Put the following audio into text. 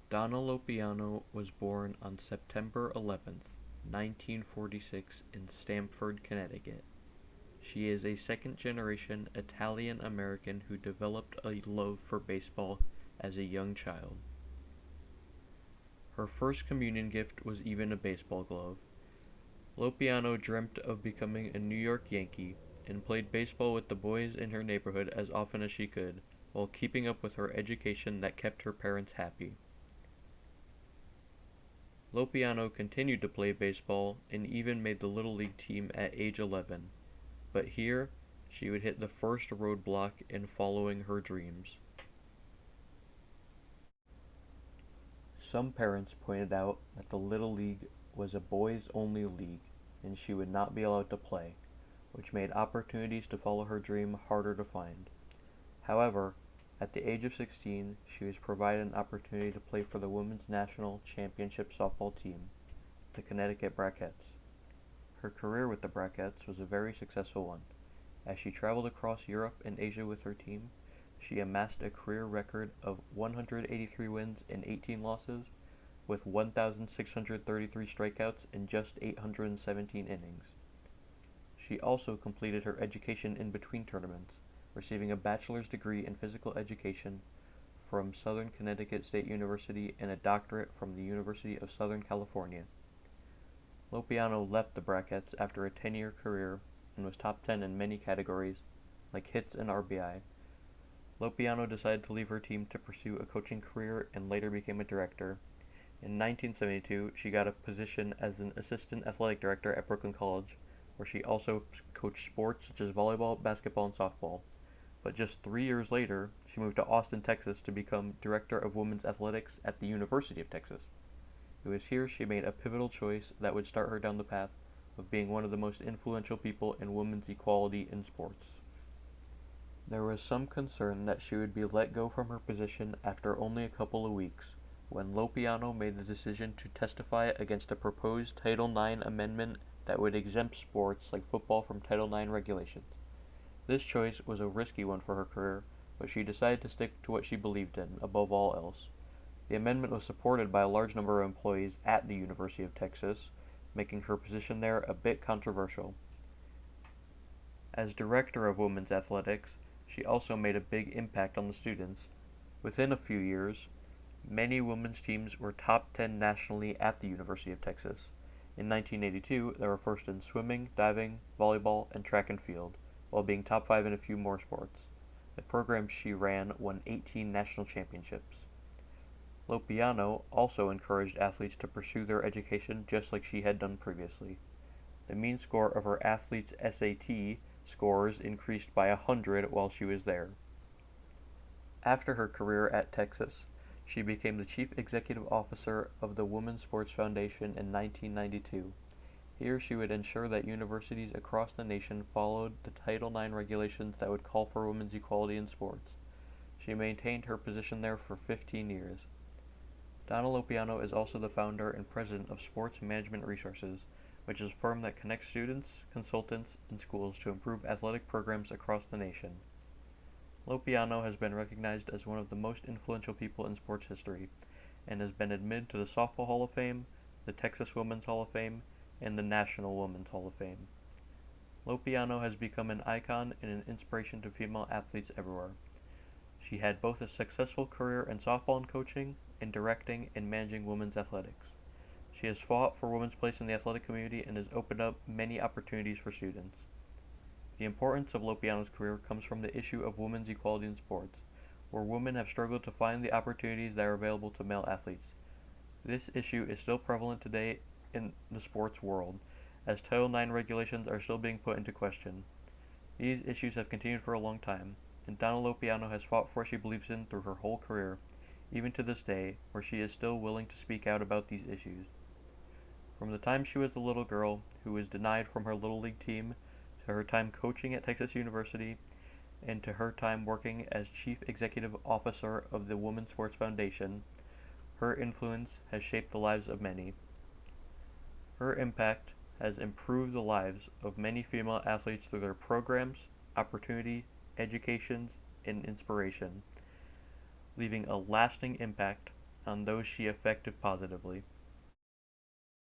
Donna Lopiano was born on September 11th, 1946 in Stamford, Connecticut. She is a second-generation Italian-American who developed a love for baseball as a young child. Her first communion gift was even a baseball glove. Lopiano dreamt of becoming a New York Yankee and played baseball with the boys in her neighborhood as often as she could, while keeping up with her education that kept her parents happy. Lopiano continued to play baseball and even made the Little League team at age 11, but here she would hit the first roadblock in following her dreams. Some parents pointed out that the Little League was a boys-only league and she would not be allowed to play, which made opportunities to follow her dream harder to find. However, at the age of 16, she was provided an opportunity to play for the women's national championship softball team, the Connecticut Brackettes. Her career with the Brackettes was a very successful one. As she traveled across Europe and Asia with her team, she amassed a career record of 183 wins and 18 losses, with 1,633 strikeouts in just 817 innings. She also completed her education in between tournaments, receiving a bachelor's degree in physical education from Southern Connecticut State University and a doctorate from the University of Southern California. Lopiano left the Brackettes after a 10-year career and was top 10 in many categories, like hits and RBI. Lopiano decided to leave her team to pursue a coaching career and later became a director. In 1972, she got a position as an assistant athletic director at Brooklyn College, where she also coached sports such as volleyball, basketball, and softball. But just 3 years later, she moved to Austin, Texas to become director of women's athletics at the University of Texas. It was here she made a pivotal choice that would start her down the path of being one of the most influential people in women's equality in sports. There was some concern that she would be let go from her position after only a couple of weeks, when Lopiano made the decision to testify against a proposed Title IX amendment that would exempt sports like football from Title IX regulations. This choice was a risky one for her career, but she decided to stick to what she believed in, above all else. The amendment was supported by a large number of employees at the University of Texas, making her position there a bit controversial. As director of women's athletics, she also made a big impact on the students. Within a few years, many women's teams were top 10 nationally at the University of Texas. In 1982, they were first in swimming, diving, volleyball, and track and field, while being top 5 in a few more sports. The programs she ran won 18 national championships. Lopiano also encouraged athletes to pursue their education just like she had done previously. The mean score of her athletes' SAT scores increased by 100 while she was there. After her career at Texas, she became the chief executive officer of the Women's Sports Foundation in 1992. Here she would ensure that universities across the nation followed the Title IX regulations that would call for women's equality in sports. She maintained her position there for 15 years. Donna Lopiano is also the founder and president of Sports Management Resources, which is a firm that connects students, consultants, and schools to improve athletic programs across the nation. Lopiano has been recognized as one of the most influential people in sports history, and has been admitted to the Softball Hall of Fame, the Texas Women's Hall of Fame, and the National Women's Hall of Fame. Lopiano has become an icon and an inspiration to female athletes everywhere. She had both a successful career in softball and coaching, in directing and managing women's athletics. She has fought for women's place in the athletic community and has opened up many opportunities for students. The importance of Lopiano's career comes from the issue of women's equality in sports, where women have struggled to find the opportunities that are available to male athletes. This issue is still prevalent today in the sports world, as Title IX regulations are still being put into question. These issues have continued for a long time, and Donna Lopiano has fought for what she believes in through her whole career, even to this day, where she is still willing to speak out about these issues. From the time she was a little girl who was denied from her Little League team, to her time coaching at Texas University, and to her time working as Chief Executive Officer of the Women's Sports Foundation, her influence has shaped the lives of many. Her impact has improved the lives of many female athletes through their programs, opportunity, education, and inspiration, leaving a lasting impact on those she affected positively.